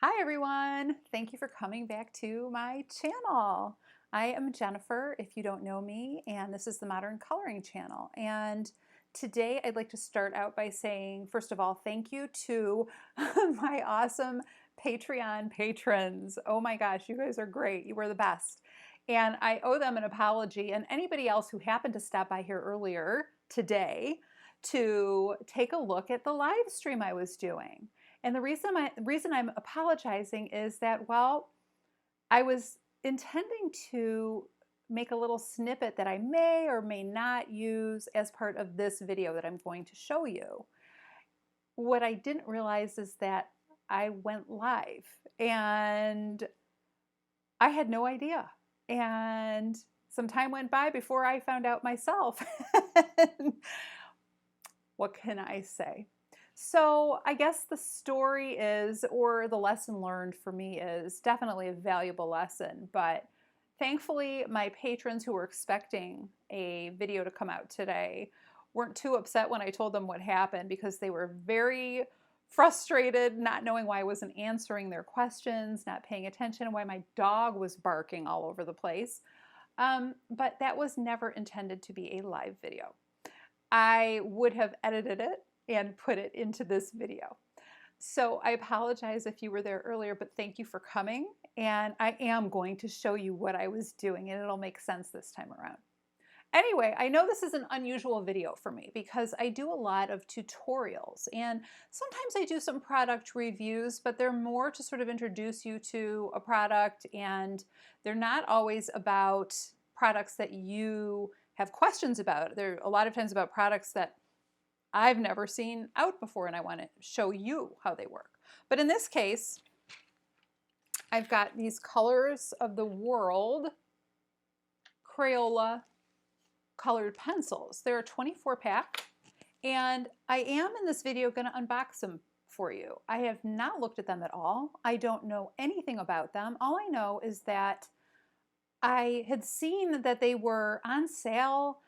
Hi everyone! Thank you for coming back to my channel. I am Jennifer, if you don't know me, and this is the Modern Coloring channel. And today I'd like to start out by saying, first of all, thank you to my awesome Patreon patrons. Oh my gosh, you guys are great. You were the best. And I owe them an apology, and anybody else who happened to stop by here earlier today to take a look at the live stream I was doing. And the reason I'm apologizing is that, well, I was intending to make a little snippet that I may or may not use as part of this video that I'm going to show you. What I didn't realize is that I went live and I had no idea. And some time went by before I found out myself. What can I say? So I guess the story is, or the lesson learned for me is definitely a valuable lesson, but thankfully my patrons who were expecting a video to come out today weren't too upset when I told them what happened, because they were very frustrated, not knowing why I wasn't answering their questions, not paying attention, why my dog was barking all over the place. But that was never intended to be a live video. I would have edited it and put it into this video. So I apologize if you were there earlier, but thank you for coming. And I am going to show you what I was doing, and it'll make sense this time around. Anyway, I know this is an unusual video for me because I do a lot of tutorials, and sometimes I do some product reviews, but they're more to sort of introduce you to a product, and they're not always about products that you have questions about. They're a lot of times about products that I've never seen out before, and I want to show you how they work. But in this case, I've got these Colors of the World Crayola colored pencils. They're a 24 pack, and I am in this video going to unbox them for you. I have not looked at them at all. I don't know anything about them. All I know is that I had seen that they were on sale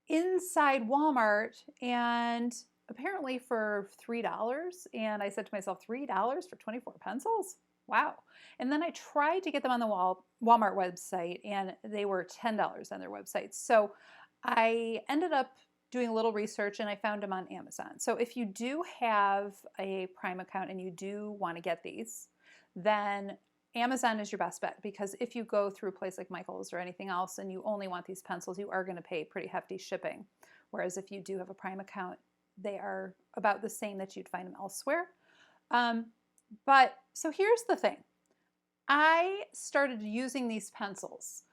inside Walmart, and apparently for $3. And I said to myself, $3 for 24 pencils? Wow. And then I tried to get them on the Walmart website, and they were $10 on their website. So I ended up doing a little research, and I found them on Amazon. So if you do have a Prime account and you do want to get these, then Amazon is your best bet, because if you go through a place like Michael's or anything else and you only want these pencils, you are going to pay pretty hefty shipping. Whereas if you do have a Prime account, they are about the same that you'd find them elsewhere. But so here's the thing. I started using these pencils,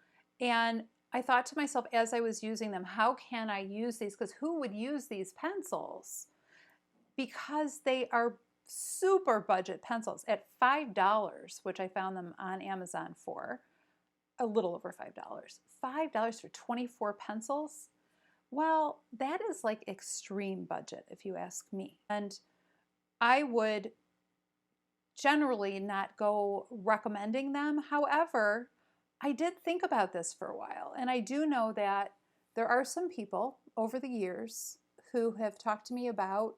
and I thought to myself as I was using them, how can I use these? Because who would use these pencils? Because they are super budget pencils at $5, which I found them on Amazon for a little over $5. $5 for 24 pencils? Well, that is like extreme budget if you ask me. And I would generally not go recommending them. However, I did think about this for a while, and I do know that there are some people over the years who have talked to me about,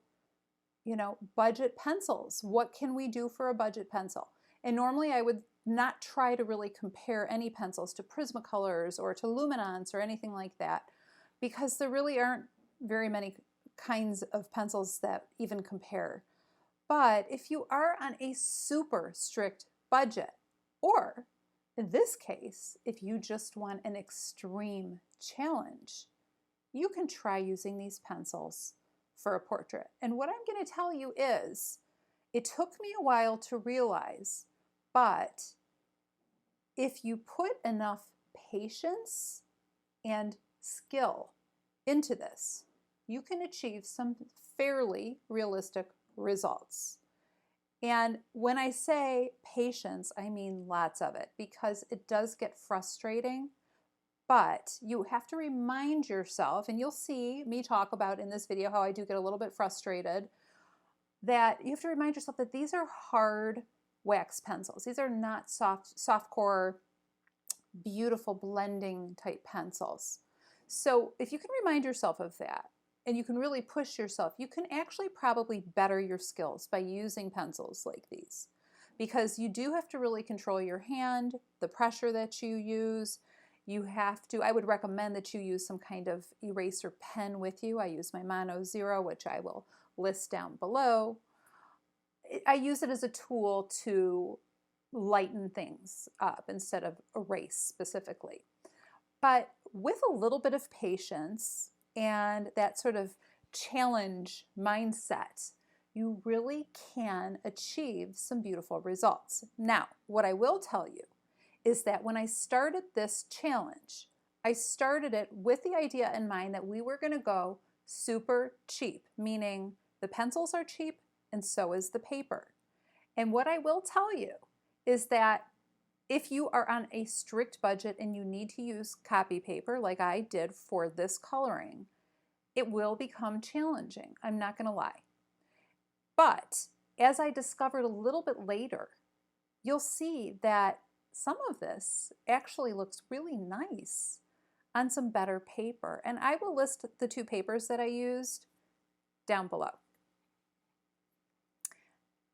you know, budget pencils. What can we do for a budget pencil? And normally I would not try to really compare any pencils to Prismacolors or to Luminance or anything like that, because there really aren't very many kinds of pencils that even compare. But if you are on a super strict budget, or in this case, if you just want an extreme challenge, you can try using these pencils for a portrait. And what I'm going to tell you is, it took me a while to realize, but if you put enough patience and skill into this, you can achieve some fairly realistic results. And when I say patience, I mean lots of it, because it does get frustrating. But you have to remind yourself, and you'll see me talk about in this video how I do get a little bit frustrated, that you have to remind yourself that these are hard wax pencils. These are not soft core, beautiful blending type pencils. So if you can remind yourself of that, and you can really push yourself, you can actually probably better your skills by using pencils like these. because you do have to really control your hand, the pressure that you use. You have to, I would recommend that you use some kind of eraser pen with you. I use my Mono Zero, which I will list down below. I use it as a tool to lighten things up instead of erase specifically. But with a little bit of patience and that sort of challenge mindset, you really can achieve some beautiful results. Now, what I will tell you is that when I started this challenge, I started it with the idea in mind that we were going to go super cheap, meaning the pencils are cheap and so is the paper. And what I will tell you is that if you are on a strict budget and you need to use copy paper like I did for this coloring, it will become challenging. I'm not going to lie. But as I discovered a little bit later, you'll see that some of this actually looks really nice on some better paper. And I will list the two papers that I used down below.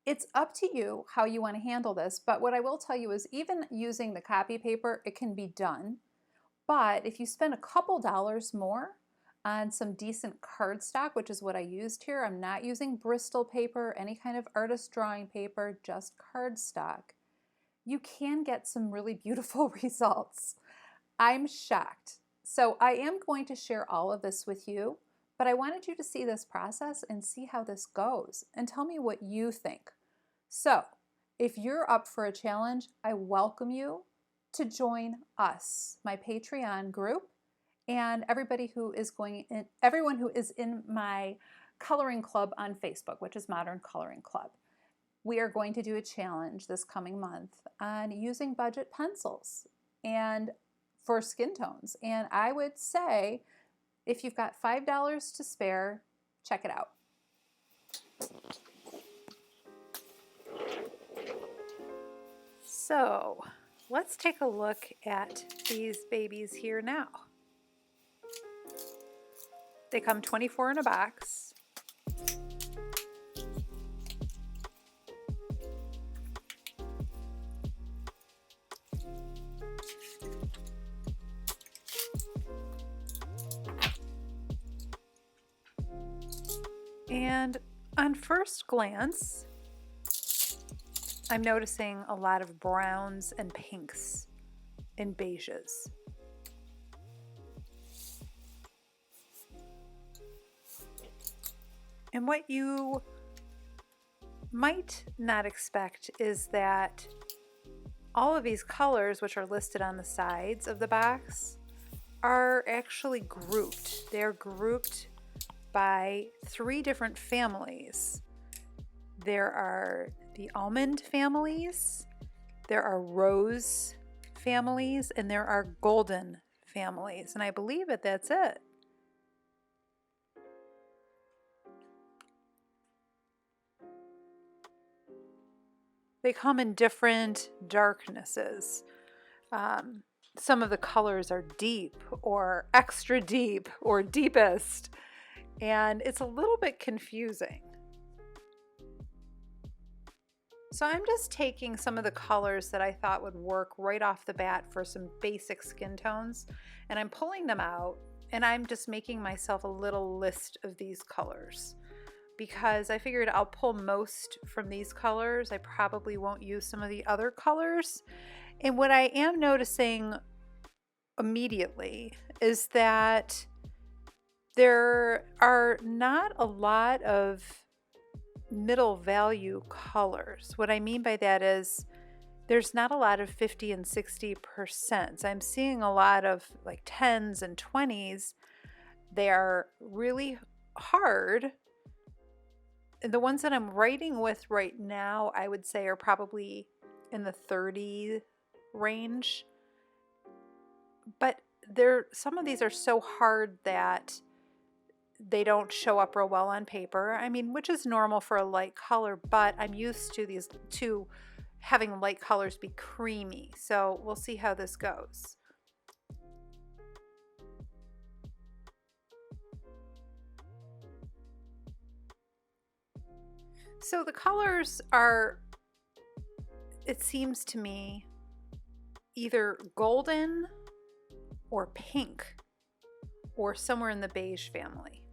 It's up to you how you want to handle this, but what I will tell you is even using the copy paper, it can be done. But if you spend a couple dollars more on some decent cardstock, which is what I used here, I'm not using Bristol paper, any kind of artist drawing paper, just cardstock, you can get some really beautiful results. I'm shocked. So I am going to share all of this with you, but I wanted you to see this process and see how this goes and tell me what you think. So if you're up for a challenge, I welcome you to join us, my Patreon group, and everyone who is in my coloring club on Facebook, which is Modern Coloring Club. We are going to do a challenge this coming month on using budget pencils and for skin tones. And I would say if you've got $5 to spare, check it out. So let's take a look at these babies here now. They come 24 in a box. And on first glance, I'm noticing a lot of browns and pinks and beiges. And what you might not expect is that all of these colors, which are listed on the sides of the box, are actually grouped. They're grouped by 3 different families. There are the Almond families, there are Rose families, and there are Golden families. And I believe that's it. They come in different darknesses. Some of the colors are deep or extra deep or deepest, and it's a little bit confusing. So I'm just taking some of the colors that I thought would work right off the bat for some basic skin tones, and I'm pulling them out, and I'm just making myself a little list of these colors because I figured I'll pull most from these colors. I probably won't use some of the other colors. And what I am noticing immediately is that there are not a lot of middle value colors. What I mean by that is there's not a lot of 50 and 60%. I'm seeing a lot of like 10s and 20s. They are really hard. And the ones that I'm writing with right now, I would say are probably in the 30 range. But some of these are so hard that they don't show up real well on paper. I mean, which is normal for a light color, but I'm used to having light colors be creamy. So we'll see how this goes. So the colors are it seems to me either golden or pink or somewhere in the beige family.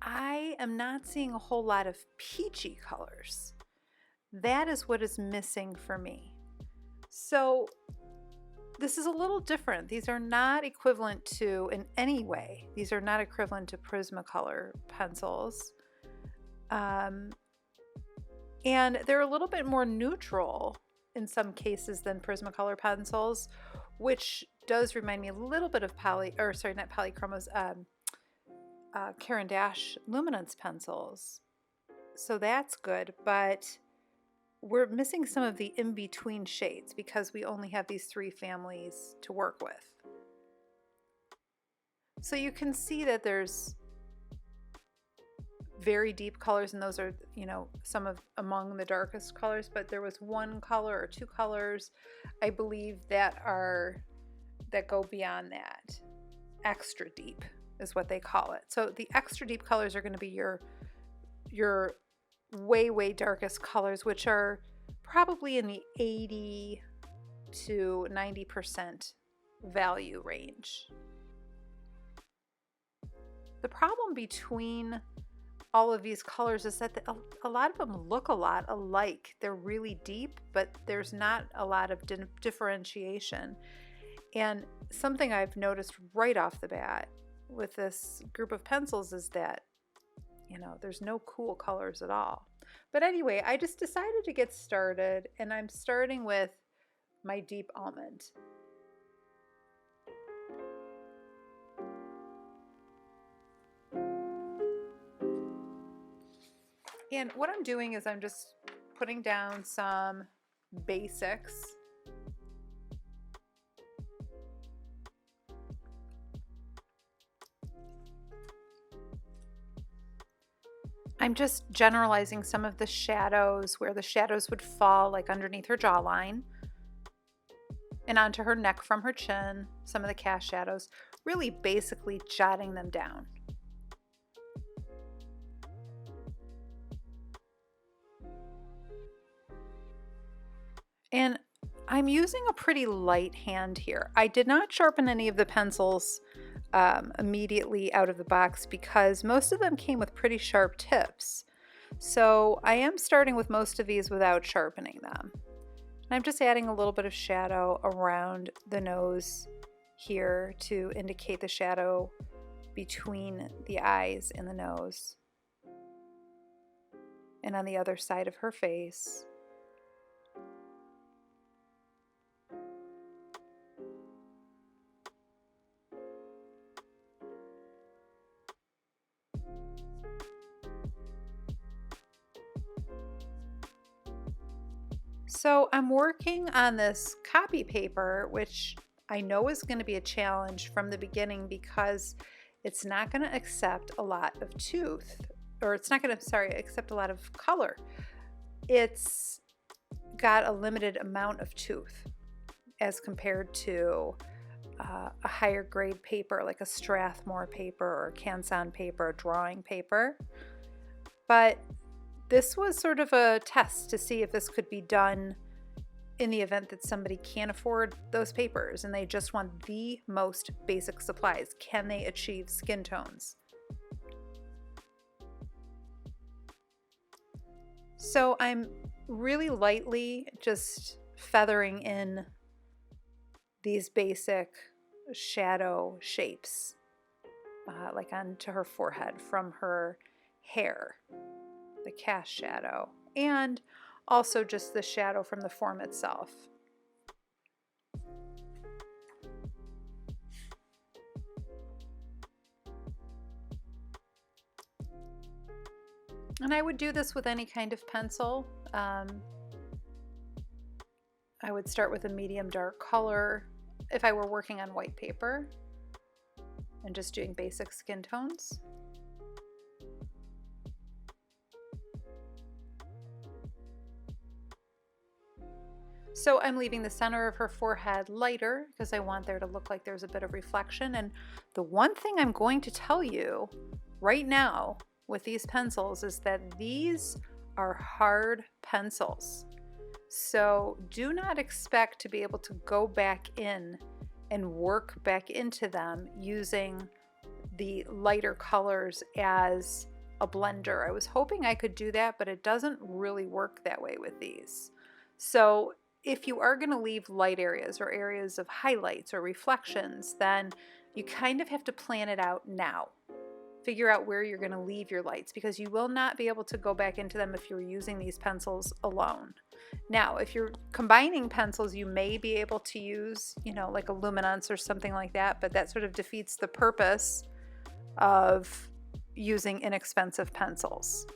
I am not seeing a whole lot of peachy colors. That is what is missing for me. So this is a little different. These are not equivalent to, in any way, these are not equivalent to Prismacolor pencils. And they're a little bit more neutral in some cases than Prismacolor pencils, which does remind me a little bit of Polychroma's Caran d'Ache Luminance pencils. So that's good, but we're missing some of the in-between shades because we only have these 3 families to work with. So you can see that there's very deep colors, and those are, you know, some of among the darkest colors, but there was 1 color or 2 colors, I believe, that go beyond that. Extra deep is what they call it. So the extra deep colors are going to be your way darkest colors, which are probably in the 80 to 90% value range. The problem between all of these colors is that a lot of them look a lot alike. They're really deep, but there's not a lot of differentiation. And something I've noticed right off the bat with this group of pencils is that, you know, there's no cool colors at all. But anyway, I just decided to get started, and I'm starting with my deep almond. And what I'm doing is I'm just putting down some basics. I'm just generalizing some of the shadows, where the shadows would fall like underneath her jawline and onto her neck from her chin, some of the cast shadows, really basically jotting them down. And I'm using a pretty light hand here. I did not sharpen any of the pencils immediately out of the box because most of them came with pretty sharp tips. So I am starting with most of these without sharpening them. And I'm just adding a little bit of shadow around the nose here to indicate the shadow between the eyes and the nose. And on the other side of her face. So I'm working on this copy paper, which I know is going to be a challenge from the beginning because it's not going to accept a lot of tooth, or it's not going to, accept a lot of color. It's got a limited amount of tooth as compared to a higher grade paper like a Strathmore paper or Canson paper, or drawing paper. But this was sort of a test to see if this could be done in the event that somebody can't afford those papers and they just want the most basic supplies. Can they achieve skin tones? So I'm really lightly just feathering in these basic shadow shapes, like onto her forehead from her hair. The cast shadow, and also just the shadow from the form itself. And I would do this with any kind of pencil. I would start with a medium dark color if I were working on white paper and just doing basic skin tones. So I'm leaving the center of her forehead lighter because I want there to look like there's a bit of reflection. And the one thing I'm going to tell you right now with these pencils is that these are hard pencils. So do not expect to be able to go back in and work back into them using the lighter colors as a blender. I was hoping I could do that, but it doesn't really work that way with these. So if you are going to leave light areas or areas of highlights or reflections, then you kind of have to plan it out now. Figure out where you're going to leave your lights, because you will not be able to go back into them if you're using these pencils alone. Now, if you're combining pencils, you may be able to use, like a luminance or something like that, but that sort of defeats the purpose of using inexpensive pencils.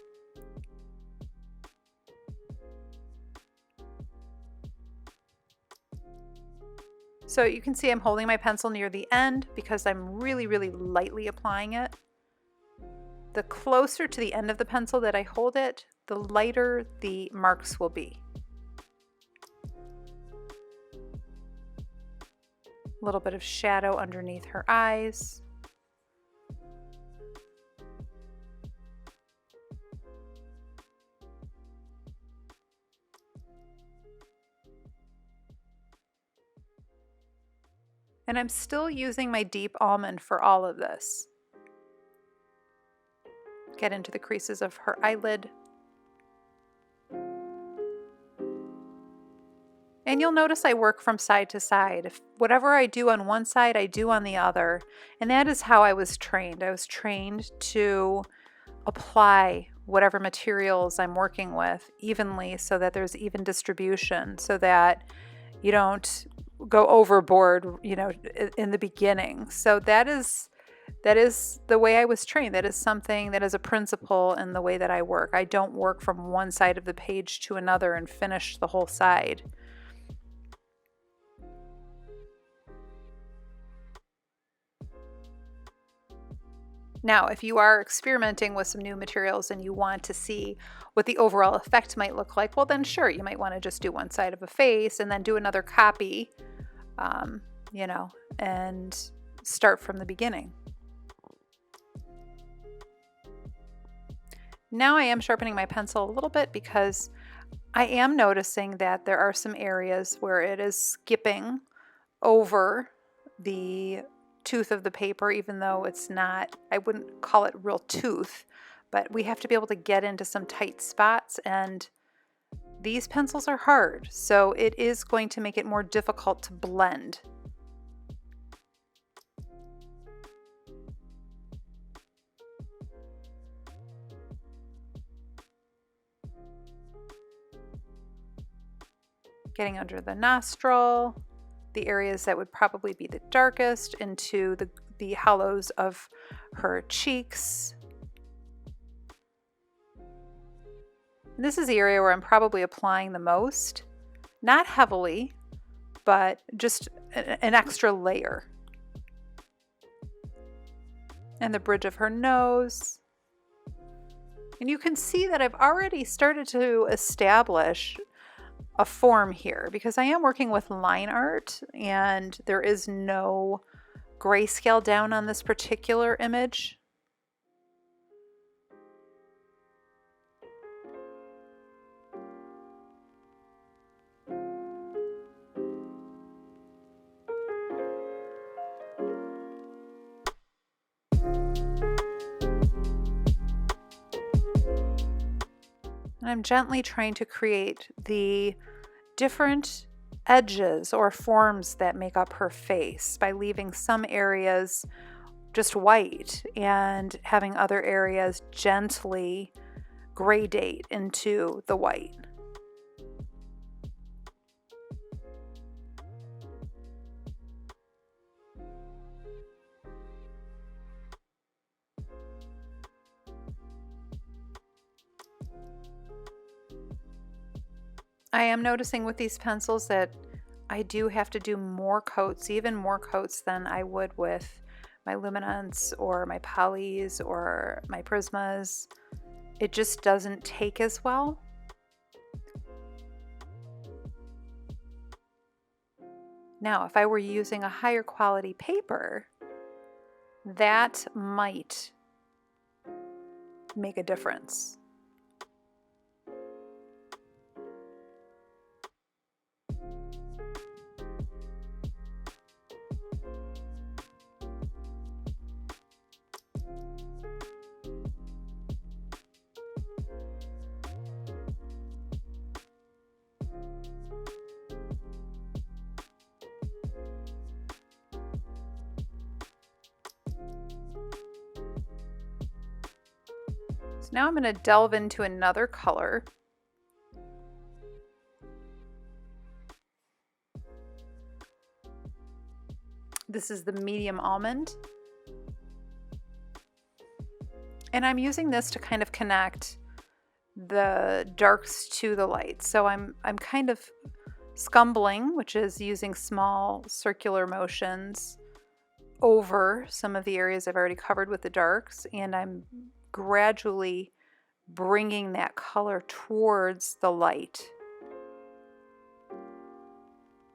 So you can see I'm holding my pencil near the end because I'm really, really lightly applying it. The closer to the end of the pencil that I hold it, the lighter the marks will be. A little bit of shadow underneath her eyes. And I'm still using my deep almond for all of this. Get into the creases of her eyelid. And you'll notice I work from side to side. If whatever I do on one side, I do on the other. And that is how I was trained. I was trained to apply whatever materials I'm working with evenly so that there's even distribution, so that you don't go overboard, in the beginning. So that is the way I was trained. That is something that is a principle in the way that I work. I don't work from one side of the page to another and finish the whole side. Now, if you are experimenting with some new materials and you want to see what the overall effect might look like, well then sure, you might want to just do one side of a face and then do another copy, and start from the beginning. Now I am sharpening my pencil a little bit because I am noticing that there are some areas where it is skipping over the tooth of the paper, even though it's not, I wouldn't call it real tooth, but we have to be able to get into some tight spots, and these pencils are hard, so it is going to make it more difficult to blend. Getting under the nostril, the areas that would probably be the darkest, into the hollows of her cheeks. And this is the area where I'm probably applying the most. Not heavily, but just an extra layer. And the bridge of her nose. And you can see that I've already started to establish a form here because I am working with line art and there is no grayscale down on this particular image. And I'm gently trying to create the different edges or forms that make up her face by leaving some areas just white and having other areas gently gradate into the white. I am noticing with these pencils that I do have to do more coats, even more coats than I would with my luminance or my polys or my prismas. It just doesn't take as well. Now, if I were using a higher quality paper, that might make a difference. So now I'm going to delve into another color. This is the medium almond. And I'm using this to kind of connect the darks to the lights. So I'm kind of scumbling, which is using small circular motions over some of the areas I've already covered with the darks, and I'm gradually bringing that color towards the light.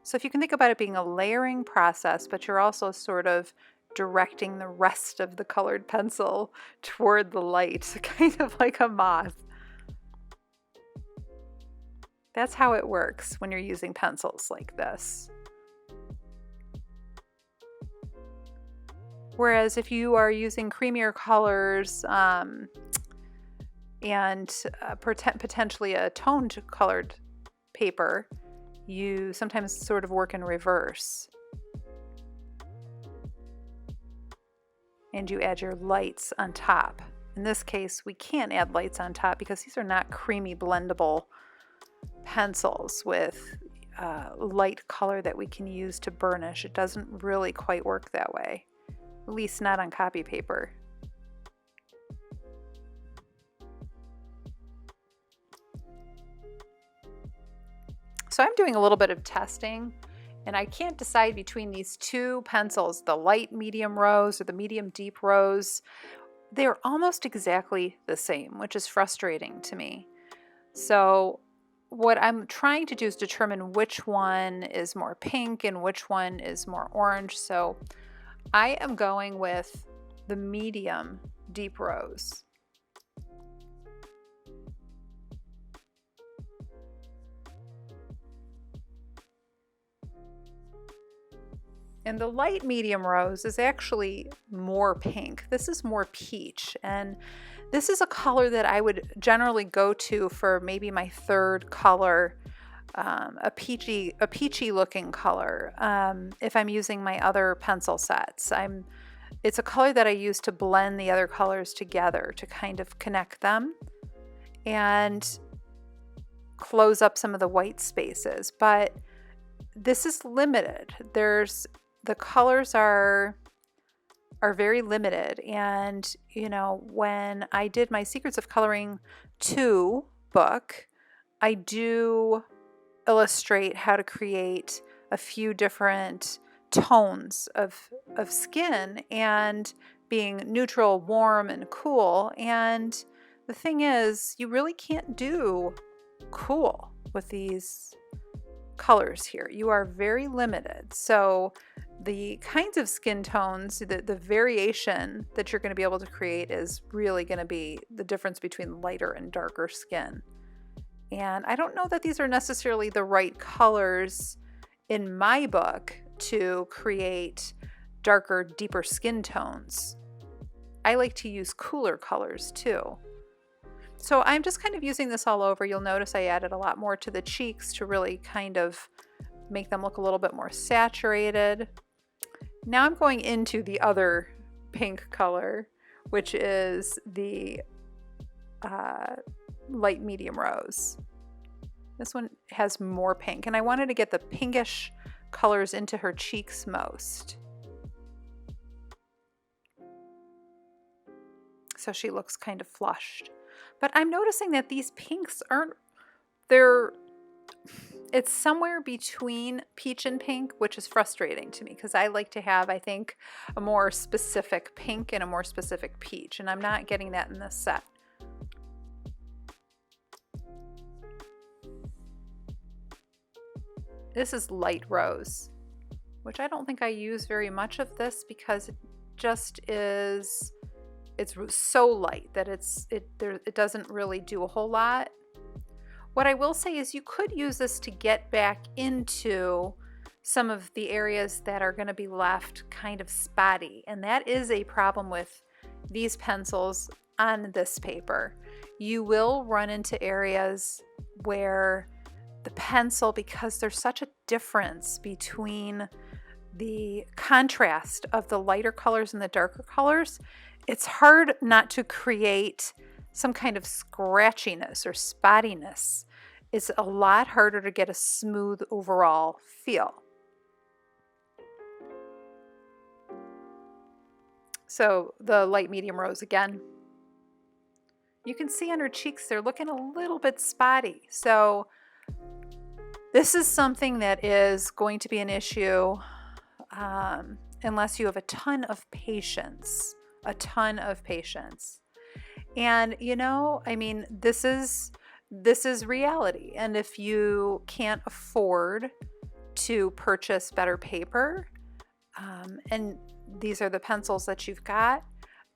So if you can think about it being a layering process, but you're also sort of directing the rest of the colored pencil toward the light, kind of like a moth. That's how it works when you're using pencils like this. Whereas if you are using creamier colors and potentially a toned colored paper, you sometimes sort of work in reverse. And you add your lights on top. In this case, we can't add lights on top because these are not creamy blendable pencils with light color that we can use to burnish. It doesn't really quite work that way, at least not on copy paper. So I'm doing a little bit of testing, and I can't decide between these two pencils, the light medium rose or the medium deep rose. They're almost exactly the same, which is frustrating to me. So what I'm trying to do is determine which one is more pink and which one is more orange. So I am going with the medium deep rose. And the light medium rose is actually more pink. This is more peach. And this is a color that I would generally go to for maybe my third color, a peachy looking color, if I'm using my other pencil sets. It's a color that I use to blend the other colors together to kind of connect them and close up some of the white spaces. But this is limited. The colors are very limited, and you know, when I did my Secrets of Coloring 2 book, I do illustrate how to create a few different tones of skin, and being neutral, warm, and cool. And the thing is, you really can't do cool with these colors here. You are very limited. So the kinds of skin tones, the variation that you're going to be able to create is really going to be the difference between lighter and darker skin. And I don't know that these are necessarily the right colors in my book to create darker, deeper skin tones. I like to use cooler colors too. So I'm just kind of using this all over. You'll notice I added a lot more to the cheeks to really kind of make them look a little bit more saturated. Now I'm going into the other pink color, which is the light medium rose. This one has more pink, and I wanted to get the pinkish colors into her cheeks most. So she looks kind of flushed. But I'm noticing that these pinks it's somewhere between peach and pink, which is frustrating to me because I like to have, I think, a more specific pink and a more specific peach, and I'm not getting that in this set. This is light rose, which I don't think I use very much of this because it just is, it's so light that it doesn't really do a whole lot. What I will say is you could use this to get back into some of the areas that are going to be left kind of spotty, and that is a problem with these pencils on this paper. You will run into areas where the pencil, because there's such a difference between the contrast of the lighter colors and the darker colors, it's hard not to create some kind of scratchiness or spottiness, it's a lot harder to get a smooth overall feel. So the light medium rose again. You can see on her cheeks they're looking a little bit spotty. So this is something that is going to be an issue unless you have a ton of patience. A ton of patience. And you know, I mean, this is reality. And if you can't afford to purchase better paper, and these are the pencils that you've got,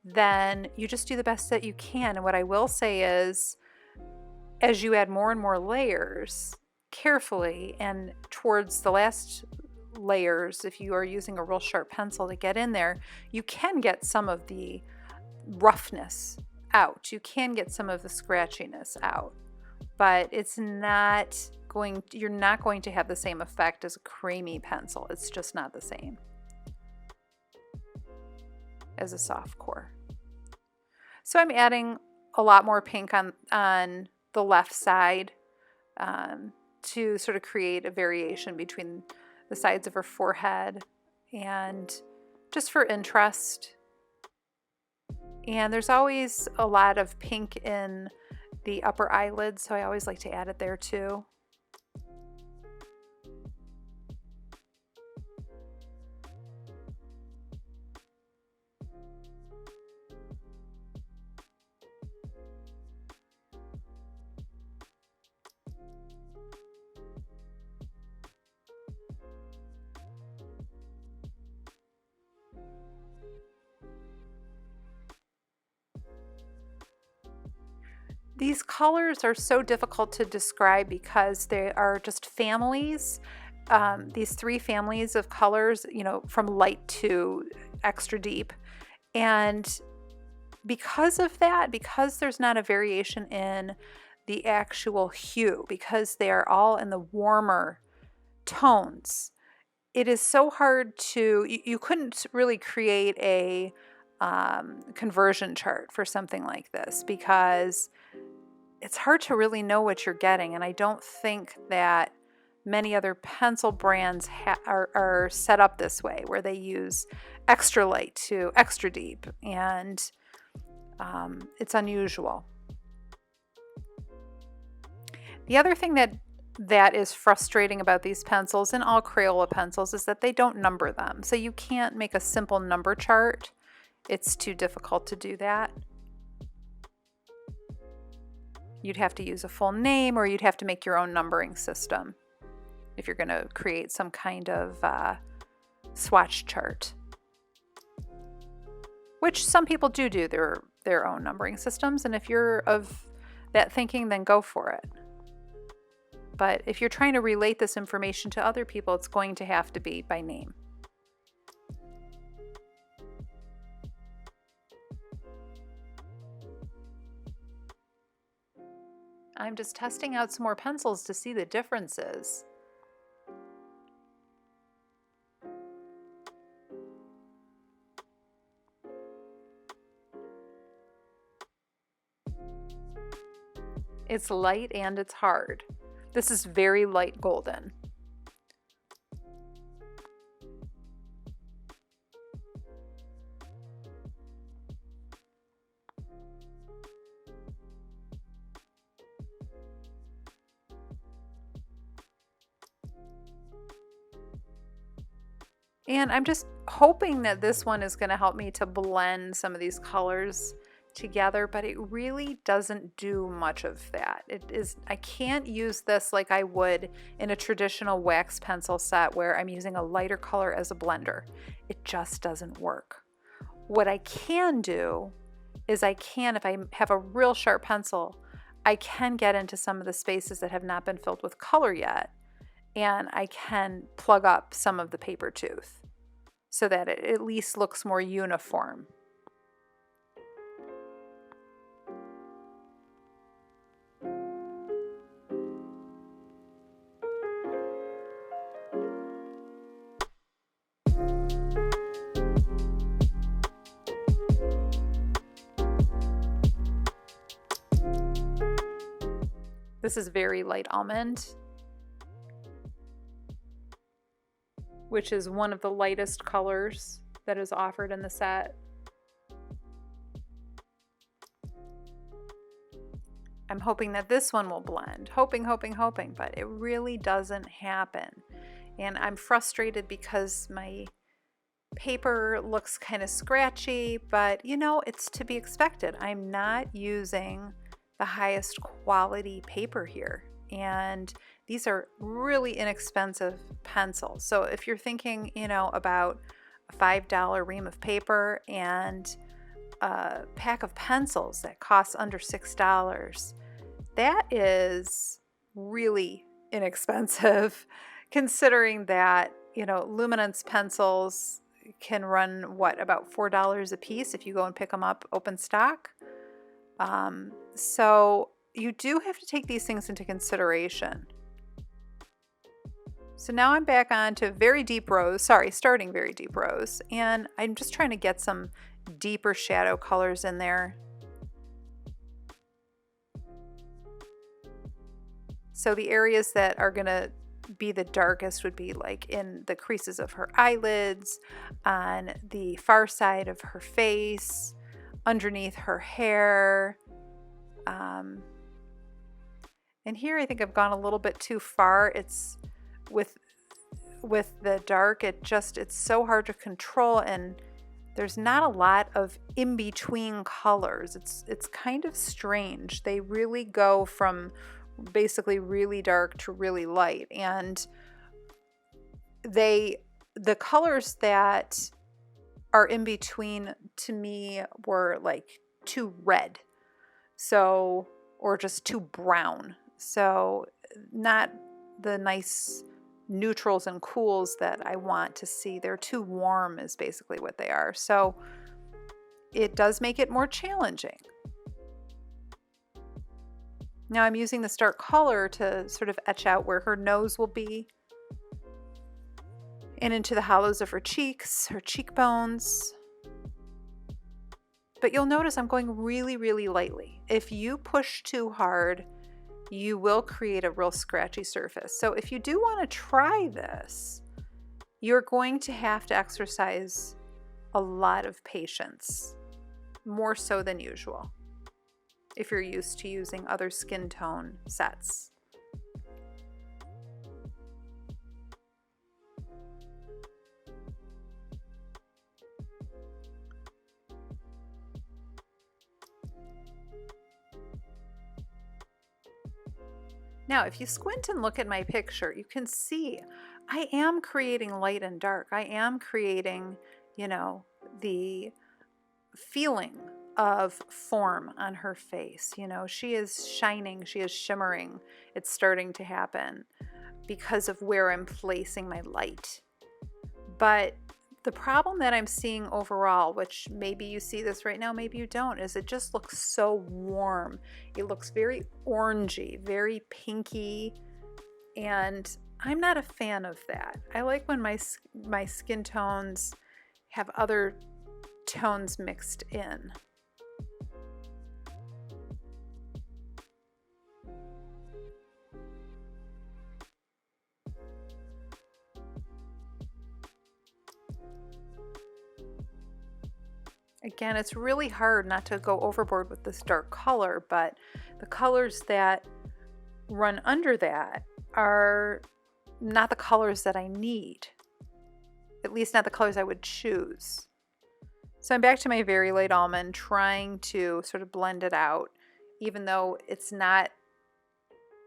then you just do the best that you can. And what I will say is, as you add more and more layers carefully, and towards the last layers, if you are using a real sharp pencil to get in there, you can get some of the roughness out. You can get some of the scratchiness out, but it's not going, you're not going to have the same effect as a creamy pencil. It's just not the same as a soft core. So I'm adding a lot more pink on the left side to sort of create a variation between the sides of her forehead, and just for interest. And there's always a lot of pink in the upper eyelids, so I always like to add it there too. These colors are so difficult to describe because they are just families. These three families of colors, you know, from light to extra deep. And because of that, because there's not a variation in the actual hue, because they are all in the warmer tones, it is so hard to, you couldn't really create a conversion chart for something like this, because it's hard to really know what you're getting. And I don't think that many other pencil brands are set up this way, where they use extra light to extra deep, and it's unusual. The other thing that is frustrating about these pencils, and all Crayola pencils, is that they don't number them. So you can't make a simple number chart. It's too difficult to do that. You'd have to use a full name, or you'd have to make your own numbering system if you're going to create some kind of swatch chart, which some people do their own numbering systems. And if you're of that thinking, then go for it. But if you're trying to relate this information to other people, it's going to have to be by name. I'm just testing out some more pencils to see the differences. It's light and it's hard. This is very light golden. And I'm just hoping that this one is going to help me to blend some of these colors together, but it really doesn't do much of that. I can't use this like I would in a traditional wax pencil set where I'm using a lighter color as a blender. It just doesn't work. What I can do is if I have a real sharp pencil, I can get into some of the spaces that have not been filled with color yet, and I can plug up some of the paper tooth so that it at least looks more uniform. This is very light almond, which is one of the lightest colors that is offered in the set. I'm hoping that this one will blend. Hoping, but it really doesn't happen. And I'm frustrated because my paper looks kind of scratchy, but you know, it's to be expected. I'm not using the highest quality paper here. And these are really inexpensive pencils. So if you're thinking, you know, about a $5 ream of paper and a pack of pencils that costs under $6, that is really inexpensive considering that, you know, luminance pencils can run what, about $4 a piece if you go and pick them up open stock. So you do have to take these things into consideration. So now I'm back on to very deep rose, starting very deep rose, and I'm just trying to get some deeper shadow colors in there. So the areas that are going to be the darkest would be like in the creases of her eyelids, on the far side of her face, underneath her hair. And here I think I've gone a little bit too far. It's with the dark, it's so hard to control, and there's not a lot of in-between colors. It's kind of strange. They really go from basically really dark to really light, and the colors that are in between to me were like too red, so, or just too brown, so not the nice neutrals and cools that I want to see. They're too warm is basically what they are, so it does make it more challenging. Now I'm using this dark color to sort of etch out where her nose will be and into the hollows of her cheeks, her cheekbones. But you'll notice I'm going really, really lightly. If you push too hard, you will create a real scratchy surface. So if you do want to try this, you're going to have to exercise a lot of patience, more so than usual, if you're used to using other skin tone sets. Now, if you squint and look at my picture, you can see I am creating light and dark. I am creating, you know, the feeling of form on her face. You know, she is shining, she is shimmering. It's starting to happen because of where I'm placing my light. But the problem that I'm seeing overall, which maybe you see this right now, maybe you don't, is it just looks so warm. It looks very orangey, very pinky, and I'm not a fan of that. I like when my skin tones have other tones mixed in. Again, it's really hard not to go overboard with this dark color, but the colors that run under that are not the colors that I need, at least not the colors I would choose. So I'm back to my very light almond, trying to sort of blend it out, even though it's not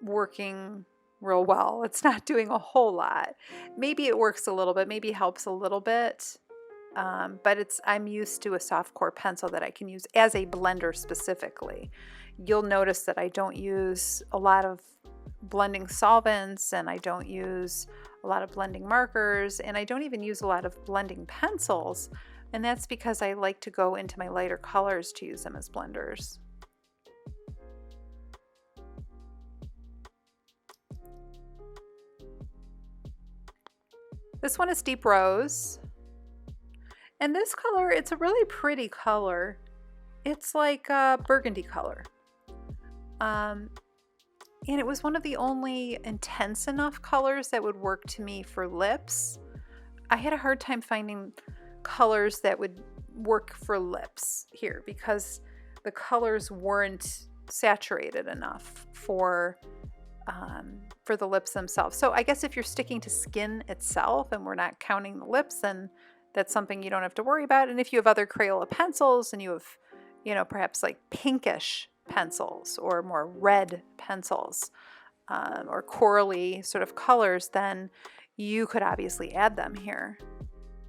working real well. It's not doing a whole lot. Maybe it works a little bit, maybe helps a little bit. But I'm used to a soft core pencil that I can use as a blender specifically. You'll notice that I don't use a lot of blending solvents, and I don't use a lot of blending markers, and I don't even use a lot of blending pencils, and that's because I like to go into my lighter colors to use them as blenders. This one is Deep Rose. And this color, it's a really pretty color. It's like a burgundy color. And it was one of the only intense enough colors that would work to me for lips. I had a hard time finding colors that would work for lips here because the colors weren't saturated enough for the lips themselves. So I guess if you're sticking to skin itself and we're not counting the lips, then that's something you don't have to worry about. And if you have other Crayola pencils and you have, you know, perhaps like pinkish pencils or more red pencils or corally sort of colors, then you could obviously add them here.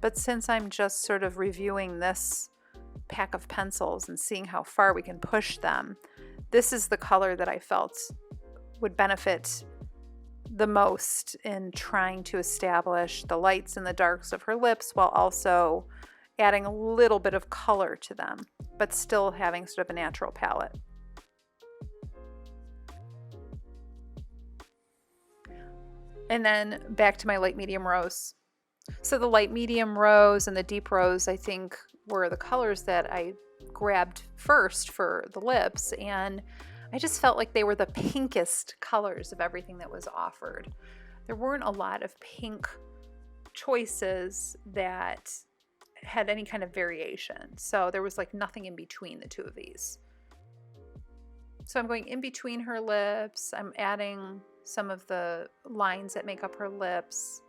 But since I'm just sort of reviewing this pack of pencils and seeing how far we can push them, this is the color that I felt would benefit the most in trying to establish the lights and the darks of her lips while also adding a little bit of color to them, but still having sort of a natural palette. And then back to my light medium rose. So the light medium rose and the deep rose, I think, were the colors that I grabbed first for the lips, and I just felt like they were the pinkest colors of everything that was offered. There weren't a lot of pink choices that had any kind of variation, so there was like nothing in between the two of these. So I'm going in between her lips. I'm adding some of the lines that make up her lips.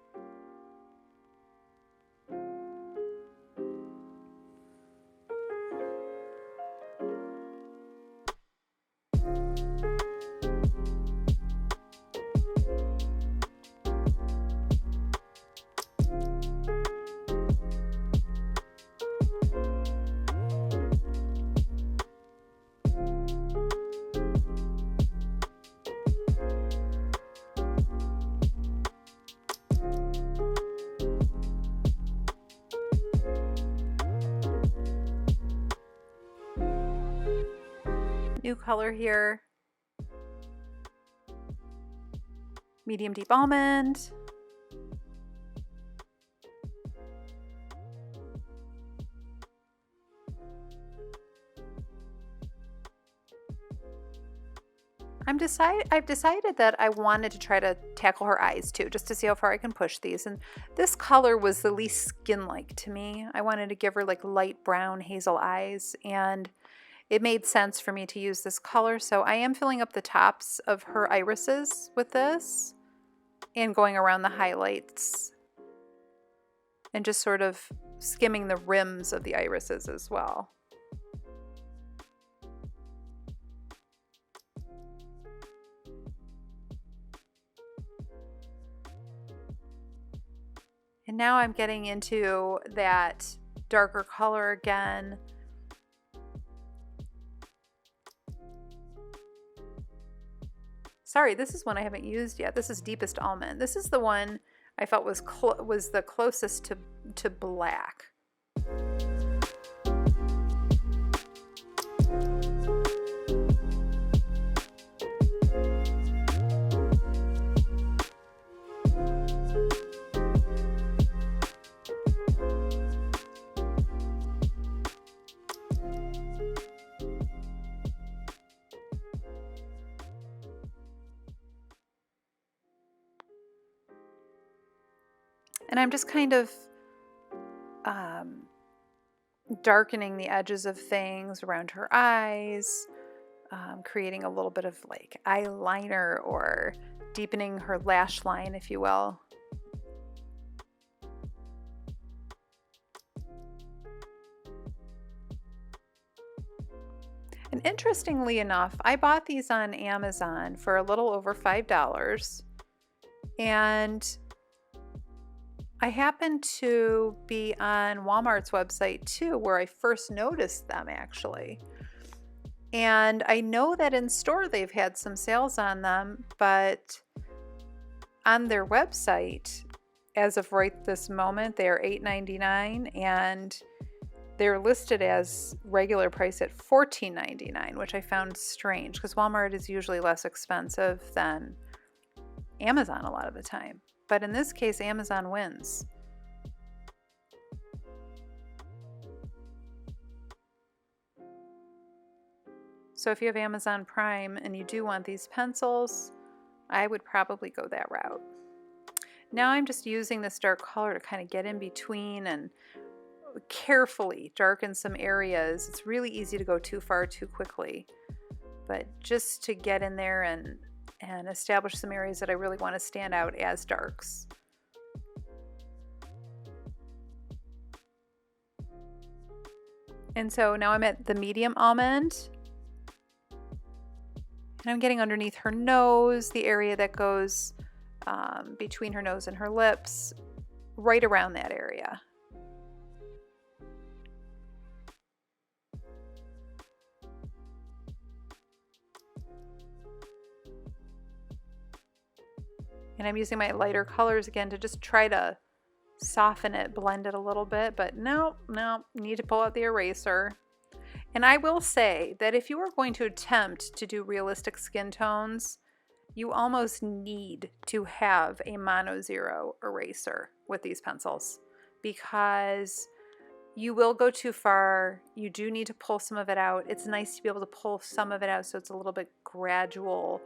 New color here, medium deep almond. I've decided that I wanted to try to tackle her eyes too, just to see how far I can push these. And this color was the least skin-like to me. I wanted to give her like light brown hazel eyes, and it made sense for me to use this color. So I am filling up the tops of her irises with this and going around the highlights and just sort of skimming the rims of the irises as well. And now I'm getting into that darker color again. Sorry, this is one I haven't used yet. This is Deepest Almond. This is the one I felt was the closest to black. And I'm just kind of darkening the edges of things around her eyes, creating a little bit of like eyeliner or deepening her lash line, if you will. And interestingly enough, I bought these on Amazon for a little over $5, and I happened to be on Walmart's website too, where I first noticed them actually. And I know that in store they've had some sales on them, but on their website, as of right this moment, they are $8.99, and they're listed as regular price at $14.99, which I found strange because Walmart is usually less expensive than Amazon a lot of the time. But in this case, Amazon wins. So if you have Amazon Prime and you do want these pencils, I would probably go that route. Now I'm just using this dark color to kind of get in between and carefully darken some areas. It's really easy to go too far too quickly, but just to get in there and establish some areas that I really want to stand out as darks. And so now I'm at the medium almond, and I'm getting underneath her nose, the area that goes between her nose and her lips, right around that area. And I'm using my lighter colors again to just try to soften it, blend it a little bit, but no, need to pull out the eraser. And I will say that if you are going to attempt to do realistic skin tones, you almost need to have a mono zero eraser with these pencils, because you will go too far. You do need to pull some of it out. It's nice to be able to pull some of it out so it's a little bit gradual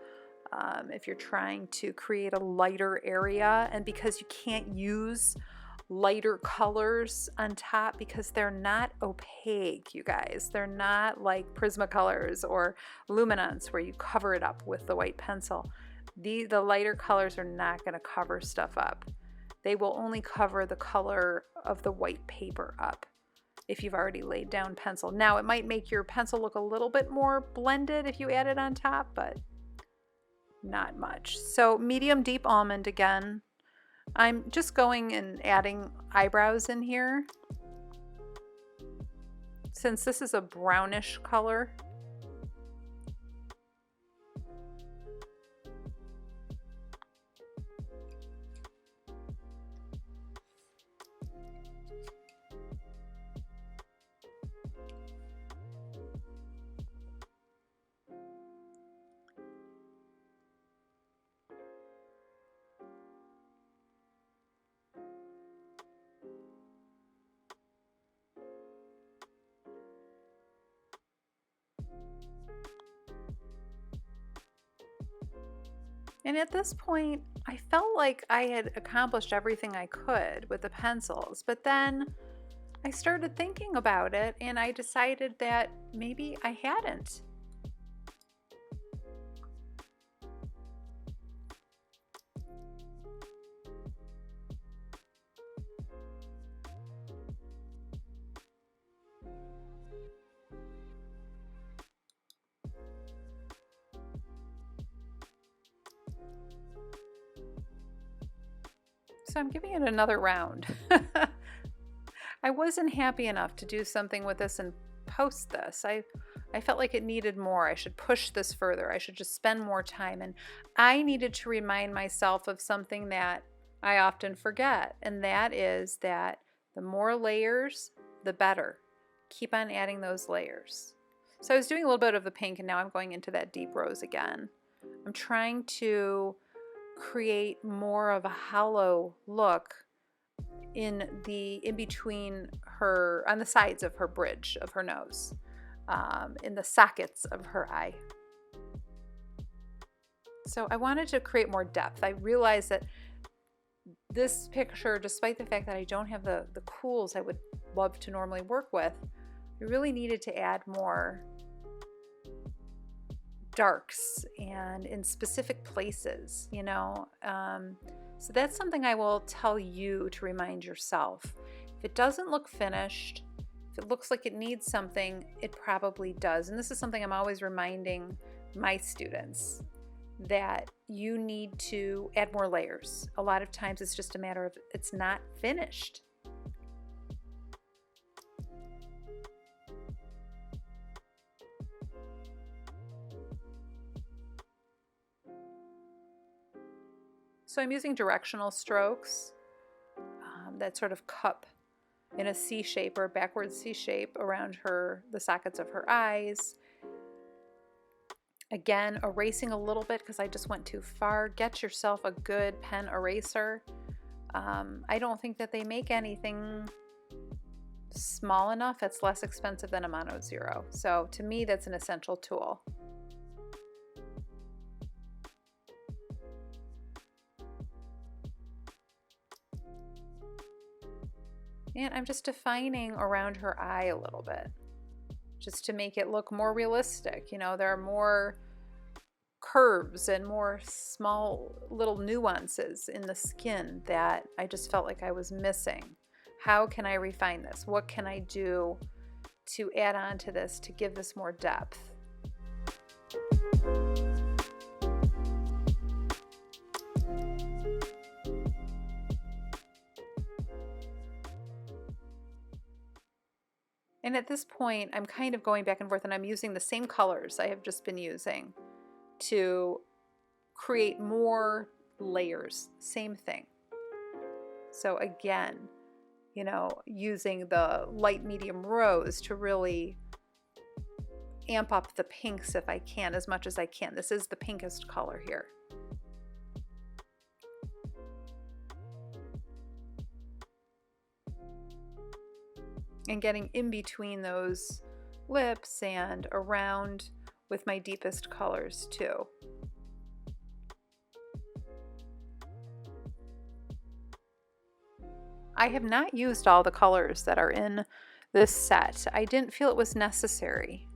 if you're trying to create a lighter area, and because you can't use lighter colors on top because they're not opaque, you guys. They're not like Prismacolors or Luminance where you cover it up with the white pencil. The lighter colors are not going to cover stuff up. They will only cover the color of the white paper up if you've already laid down pencil. Now, it might make your pencil look a little bit more blended if you add it on top, but not much. So medium deep almond again. I'm just going and adding eyebrows in here. Since this is a brownish color, and at this point, I felt like I had accomplished everything I could with the pencils, but then I started thinking about it and I decided that maybe I hadn't. So I'm giving it another round. I wasn't happy enough to do something with this and post this. I felt like it needed more. I should push this further. I should just spend more time. And I needed to remind myself of something that I often forget, and that is that the more layers, the better. Keep on adding those layers. So I was doing a little bit of the pink, and now I'm going into that deep rose again. I'm trying to create more of a hollow look in between her, on the sides of her bridge of her nose, in the sockets of her eye. So I wanted to create more depth. I realized that this picture, despite the fact that I don't have the cools I would love to normally work with, I really needed to add more darks and in specific places, you know. So that's something I will tell you to remind yourself. If it doesn't look finished, if it looks like it needs something, it probably does. And this is something I'm always reminding my students, that you need to add more layers. A lot of times it's just a matter of it's not finished. So I'm using directional strokes, that sort of cup in a C shape or a backward C shape around the sockets of her eyes. Again, erasing a little bit because I just went too far. Get yourself a good pen eraser. I don't think that they make anything small enough, it's less expensive than a Mono Zero. So to me, that's an essential tool. And I'm just defining around her eye a little bit, just to make it look more realistic. You know, there are more curves and more small little nuances in the skin that I just felt like I was missing. How can I refine this? What can I do to add on to this to give this more depth? And at this point, I'm kind of going back and forth, and I'm using the same colors I have just been using to create more layers. Same thing. So again, you know, using the light medium rose to really amp up the pinks if I can, as much as I can. This is the pinkest color here. And getting in between those lips and around with my deepest colors too. I have not used all the colors that are in this set. I didn't feel it was necessary.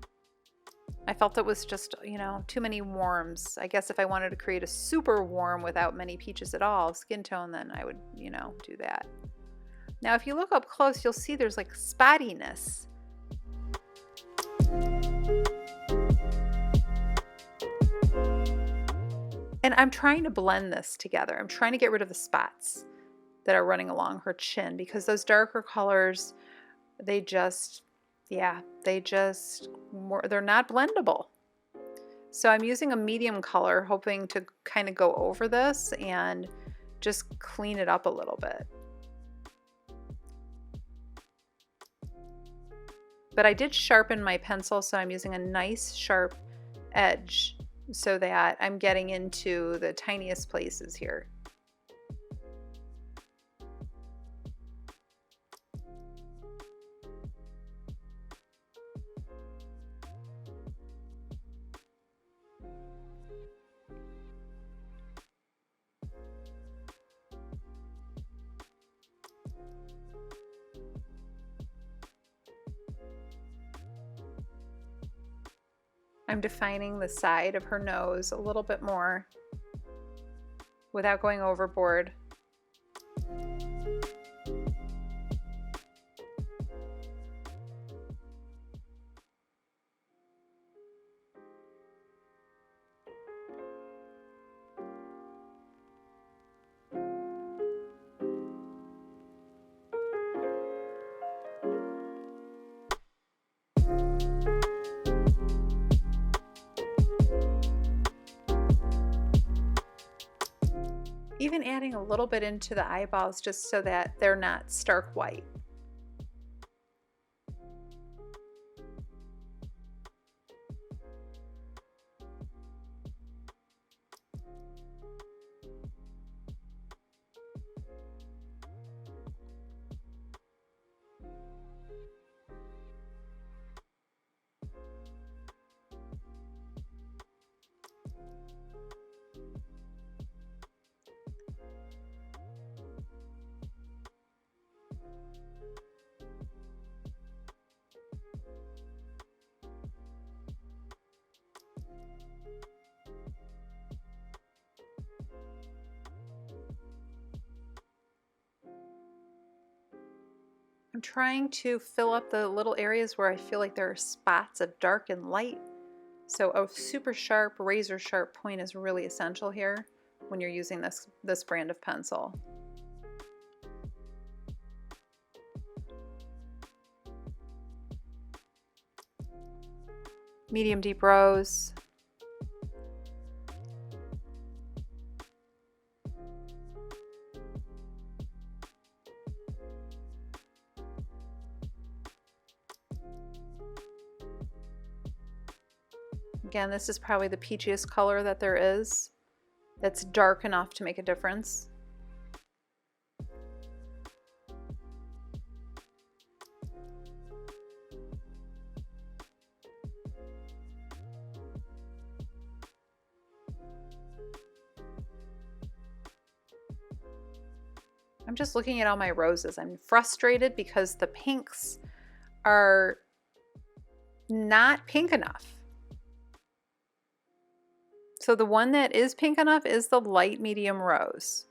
I felt it was just, you know, too many warms. I guess if I wanted to create a super warm without many peaches at all skin tone, then I would, you know, do that. Now, if you look up close, you'll see there's like spottiness. And I'm trying to blend this together. I'm trying to get rid of the spots that are running along her chin, because those darker colors, they just, yeah, they're not blendable. So I'm using a medium color, hoping to kind of go over this and just clean it up a little bit. But I did sharpen my pencil, so I'm using a nice sharp edge so that I'm getting into the tiniest places here. I'm defining the side of her nose a little bit more without going overboard. Even adding a little bit into the eyeballs just so that they're not stark white. I'm trying to fill up the little areas where I feel like there are spots of dark and light. So a super sharp, razor sharp point is really essential here when you're using this brand of pencil. Medium deep rose. Again, this is probably the peachiest color that there is. That's dark enough to make a difference. I'm just looking at all my roses. I'm frustrated because the pinks are not pink enough. So the one that is pink enough is the light medium rose.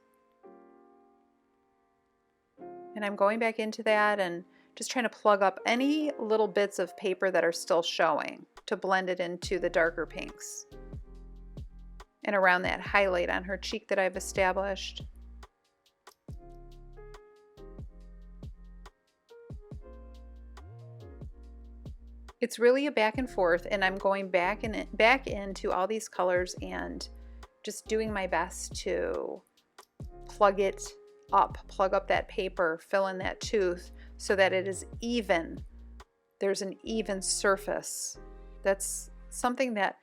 And I'm going back into that and just trying to plug up any little bits of paper that are still showing to blend it into the darker pinks. And around that highlight on her cheek that I've established. It's really a back and forth, and I'm going back into all these colors and just doing my best to plug it up, plug up that paper, fill in that tooth so that it is even. There's an even surface. That's something that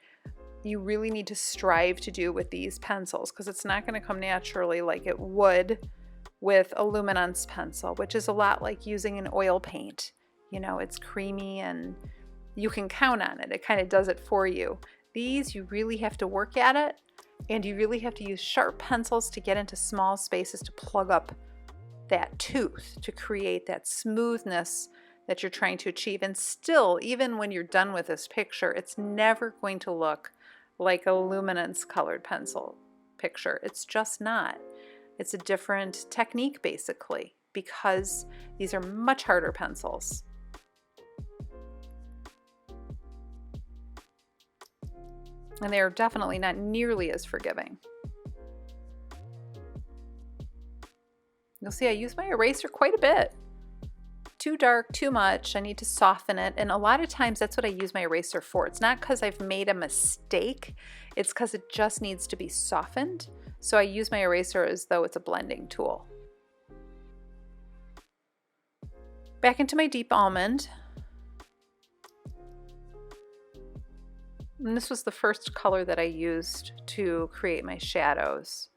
you really need to strive to do with these pencils, because it's not going to come naturally like it would with a luminance pencil, which is a lot like using an oil paint. You know, it's creamy and you can count on it. It kind of does it for you. These, you really have to work at it, and you really have to use sharp pencils to get into small spaces to plug up that tooth, to create that smoothness that you're trying to achieve. And still, even when you're done with this picture, it's never going to look like a luminance colored pencil picture. It's just not. It's a different technique basically, because these are much harder pencils. And they're definitely not nearly as forgiving. You'll see I use my eraser quite a bit. Too dark, too much. I need to soften it. And a lot of times that's what I use my eraser for. It's not because I've made a mistake. It's because it just needs to be softened. So I use my eraser as though it's a blending tool. Back into my deep almond. And this was the first color that I used to create my shadows.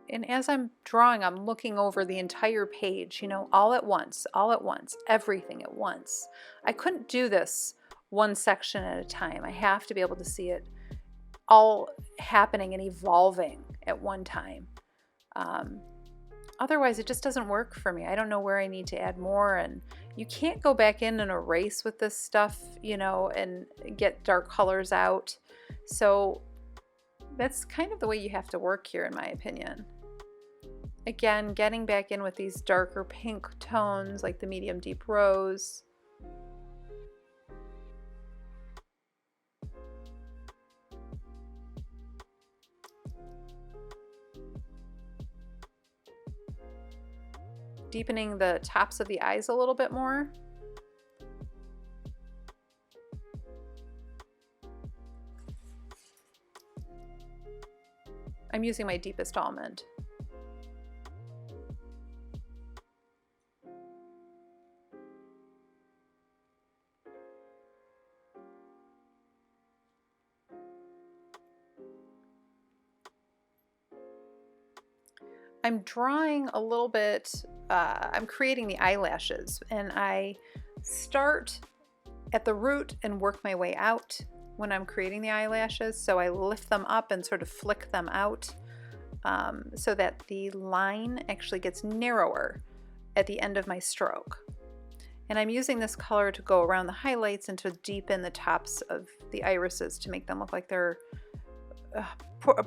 And as I'm drawing, I'm looking over the entire page, you know, all at once, everything at once. I couldn't do this one section at a time. I have to be able to see it all happening and evolving at one time. Otherwise, it just doesn't work for me. I don't know where I need to add more, and you can't go back in and erase with this stuff, you know, and get dark colors out. So that's kind of the way you have to work here, in my opinion. Again, getting back in with these darker pink tones like the medium deep rose. Deepening the tops of the eyes a little bit more. I'm using my deepest almond. I'm drawing a little bit, I'm creating the eyelashes, and I start at the root and work my way out when I'm creating the eyelashes. So I lift them up and sort of flick them out so that the line actually gets narrower at the end of my stroke. And I'm using this color to go around the highlights and to deepen the tops of the irises to make them look like they're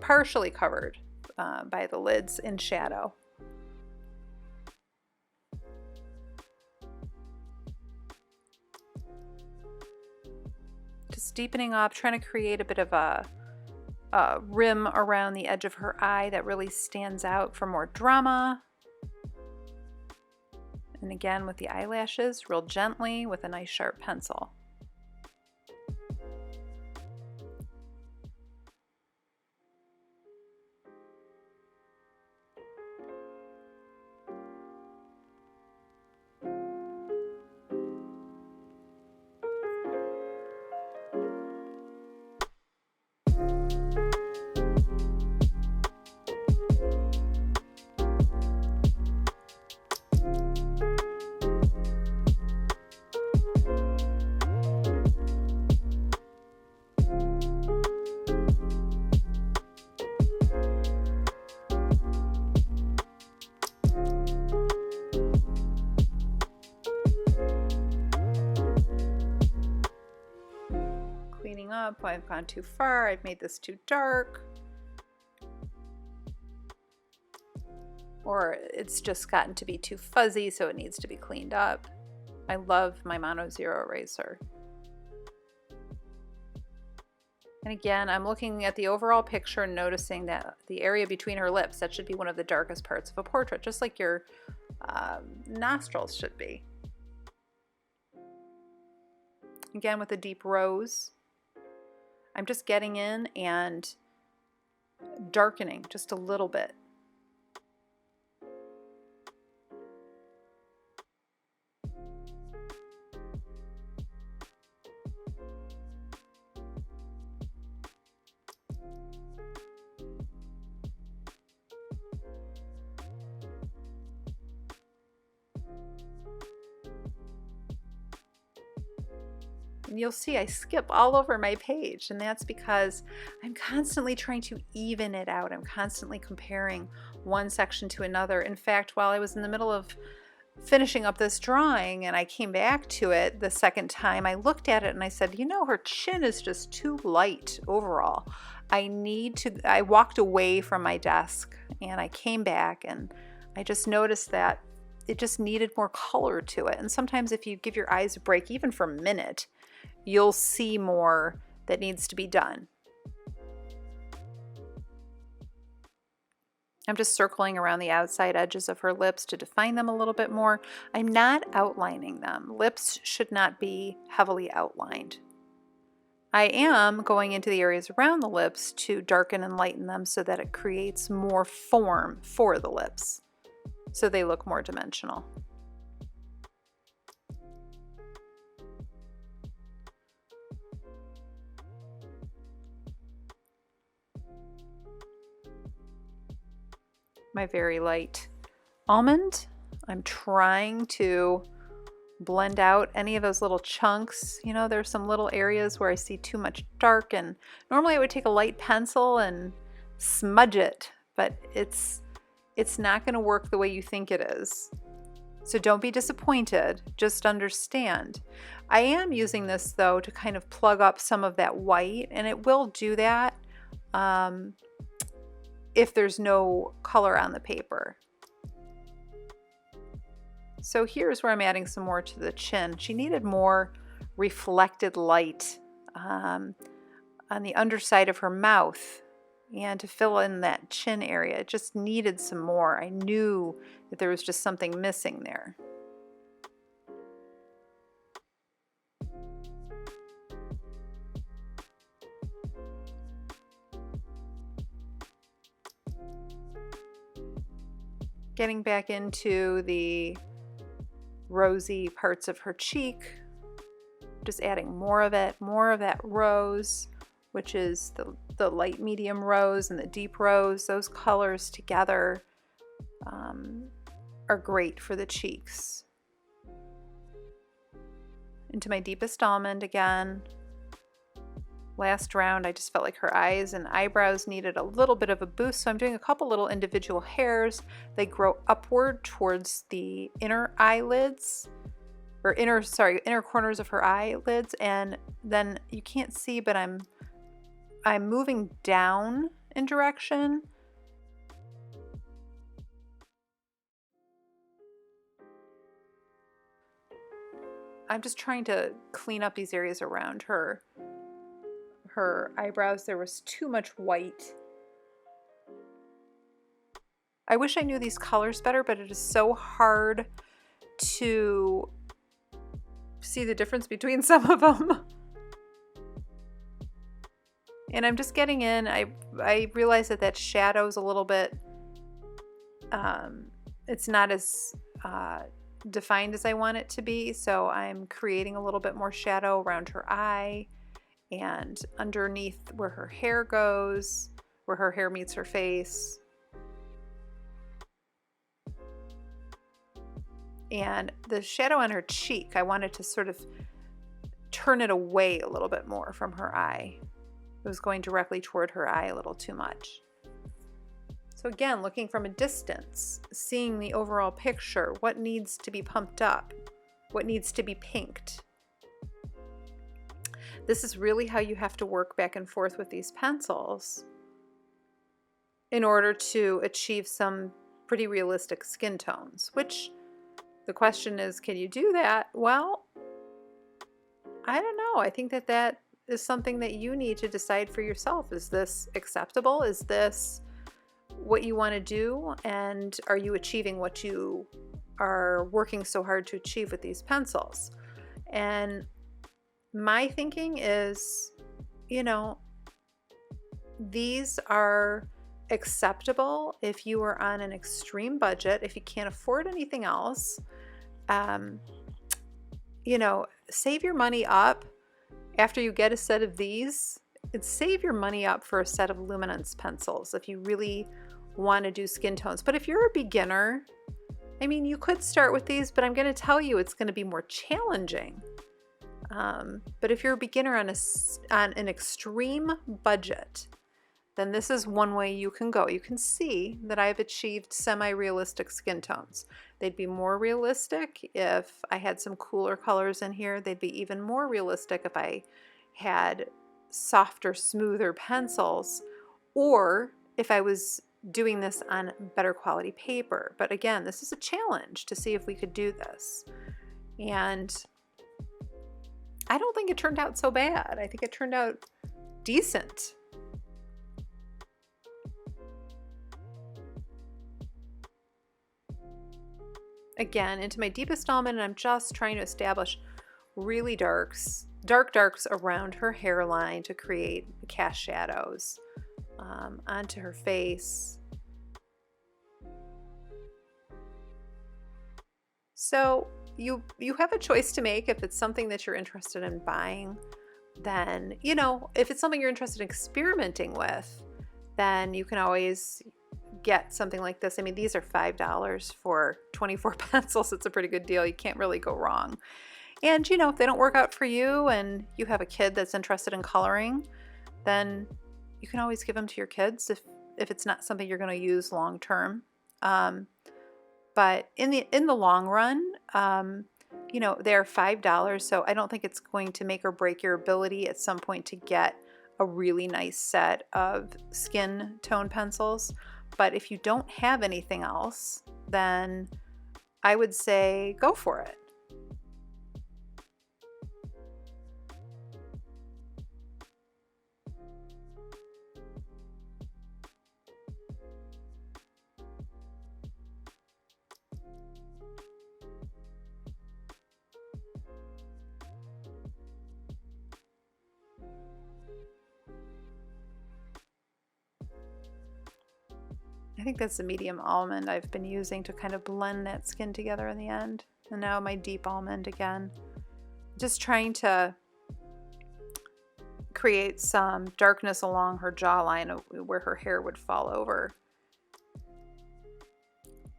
partially covered by the lids in shadow. Just deepening up, trying to create a bit of a rim around the edge of her eye that really stands out for more drama. And again with the eyelashes, real gently with a nice sharp pencil. up. I've gone too far. I've made this too dark. Or it's just gotten to be too fuzzy, so it needs to be cleaned up. I love my Mono Zero eraser. And again, I'm looking at the overall picture and noticing that the area between her lips, that should be one of the darkest parts of a portrait, just like your nostrils should be. Again, with a deep rose, I'm just getting in and darkening just a little bit. And you'll see I skip all over my page, and that's because I'm constantly trying to even it out. I'm constantly comparing one section to another. In fact, while I was in the middle of finishing up this drawing and I came back to it the second time, I looked at it and I said, you know, her chin is just too light overall. I walked away from my desk and I came back and I just noticed that it just needed more color to it. And sometimes if you give your eyes a break, even for a minute, you'll see more that needs to be done. I'm just circling around the outside edges of her lips to define them a little bit more. I'm not outlining them. Lips should not be heavily outlined. I am going into the areas around the lips to darken and lighten them so that it creates more form for the lips, so they look more dimensional. My very light almond, I'm trying to blend out any of those little chunks. You know, there's some little areas where I see too much dark, and normally I would take a light pencil and smudge it, but it's not going to work the way you think it is. So don't be disappointed, just understand. I am using this though to kind of plug up some of that white, and it will do that if there's no color on the paper. So here's where I'm adding some more to the chin. She needed more reflected light on the underside of her mouth and to fill in that chin area. It just needed some more. I knew that there was just something missing there. Getting back into the rosy parts of her cheek, just adding more of it, more of that rose, which is the light medium rose and the deep rose. Those colors together are great for the cheeks. Into my deepest almond again. Last round, I just felt like her eyes and eyebrows needed a little bit of a boost, so I'm doing a couple little individual hairs. They grow upward towards the inner eyelids, or inner corners of her eyelids, and then you can't see, but I'm moving down in direction. I'm just trying to clean up these areas around her eyebrows. There was too much white. I wish I knew these colors better, but it is so hard to see the difference between some of them. And I'm just getting in. I realize that shadow is a little bit, it's not as defined as I want it to be, so I'm creating a little bit more shadow around her eye and underneath where her hair goes, where her hair meets her face. And the shadow on her cheek, I wanted to sort of turn it away a little bit more from her eye. It was going directly toward her eye a little too much. So again, looking from a distance, seeing the overall picture, what needs to be pumped up, what needs to be pinked. this is really how you have to work back and forth with these pencils in order to achieve some pretty realistic skin tones, which the question is, can you do that? Well, I don't know. I think that that is something that you need to decide for yourself. Is this acceptable? Is this what you want to do? And are you achieving what you are working so hard to achieve with these pencils? And my thinking is, you know, these are acceptable if you are on an extreme budget, if you can't afford anything else. You know, save your money up after you get a set of these, and save your money up for a set of luminance pencils if you really want to do skin tones. But if you're a beginner, I mean, you could start with these, but I'm going to tell you it's going to be more challenging. But if you're a beginner on an extreme budget, then this is one way you can go. You can see that I've achieved semi-realistic skin tones. They'd be more realistic if I had some cooler colors in here. They'd be even more realistic if I had softer, smoother pencils, or if I was doing this on better quality paper. But again, this is a challenge to see if we could do this. And I don't think it turned out so bad. I think it turned out decent. Again, into my deepest almond, and I'm just trying to establish really dark darks around her hairline to create cast shadows onto her face. So you have a choice to make. If it's something that you're interested in buying, then, you know, if it's something you're interested in experimenting with, then you can always get something like this. I mean, these are $5 for 24 pencils. It's a pretty good deal. You can't really go wrong. And, you know, if they don't work out for you and you have a kid that's interested in coloring, then you can always give them to your kids if it's not something you're going to use long term. But in the long run, you know, they're $5, so I don't think it's going to make or break your ability at some point to get a really nice set of skin tone pencils. But if you don't have anything else, then I would say go for it. I think that's the medium almond I've been using to kind of blend that skin together in the end. And now my deep almond again. Just trying to create some darkness along her jawline where her hair would fall over.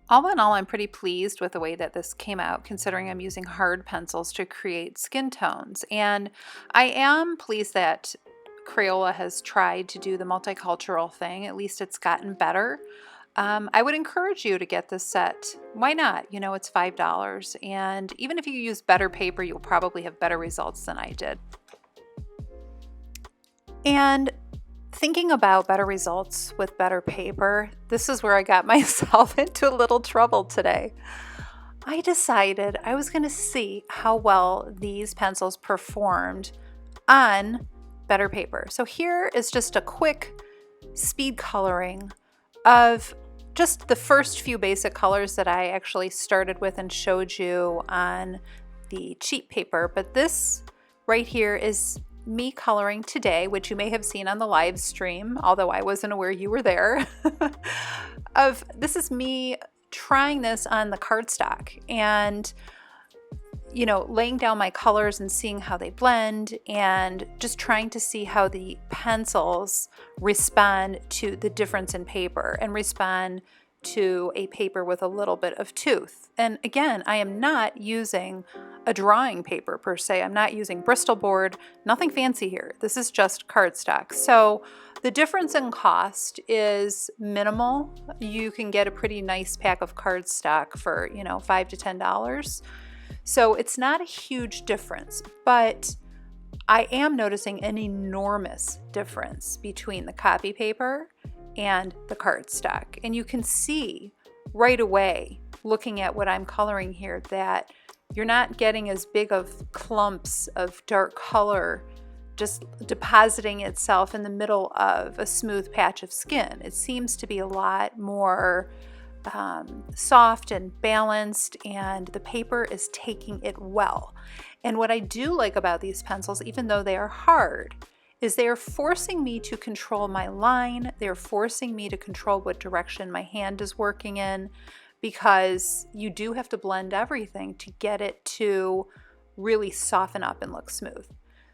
All in all, I'm pretty pleased with the way that this came out, considering I'm using hard pencils to create skin tones. And I am pleased that Crayola has tried to do the multicultural thing. At least it's gotten better. I would encourage you to get this set. Why not? You know, it's $5. And even if you use better paper, you'll probably have better results than I did. And thinking about better results with better paper, this is where I got myself into a little trouble today. I decided I was going to see how well these pencils performed on better paper. So here is just a quick speed coloring of just the first few basic colors that I actually started with and showed you on the cheap paper. But this right here is me coloring today, which you may have seen on the live stream, although I wasn't aware you were there. This is me trying this on the cardstock and, you know, laying down my colors and seeing how they blend and just trying to see how the pencils respond to the difference in paper and respond to a paper with a little bit of tooth. And again, I am not using a drawing paper per se. I'm not using Bristol board, nothing fancy here. This is just cardstock. So the difference in cost is minimal. You can get a pretty nice pack of cardstock for, you know, $5 to $10. So it's not a huge difference, but I am noticing an enormous difference between the copy paper and the cardstock. And you can see right away, looking at what I'm coloring here, that you're not getting as big of clumps of dark color just depositing itself in the middle of a smooth patch of skin. It seems to be a lot more soft and balanced, and the paper is taking it well. And what I do like about these pencils, even though they are hard, is they are forcing me to control my line. They're forcing me to control what direction my hand is working in, because you do have to blend everything to get it to really soften up and look smooth.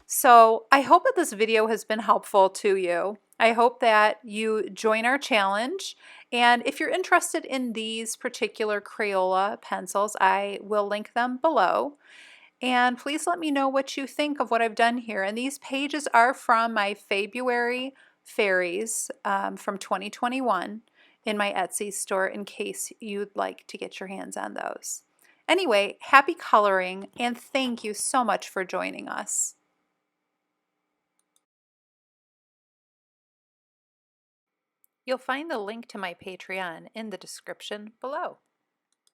So I hope that this video has been helpful to you. I hope that you join our challenge. And if you're interested in these particular Crayola pencils, I will link them below. And please let me know what you think of what I've done here. And these pages are from my February fairies from 2021 in my Etsy store, in case you'd like to get your hands on those. Anyway, happy coloring, and thank you so much for joining us. You'll find the link to my Patreon in the description below.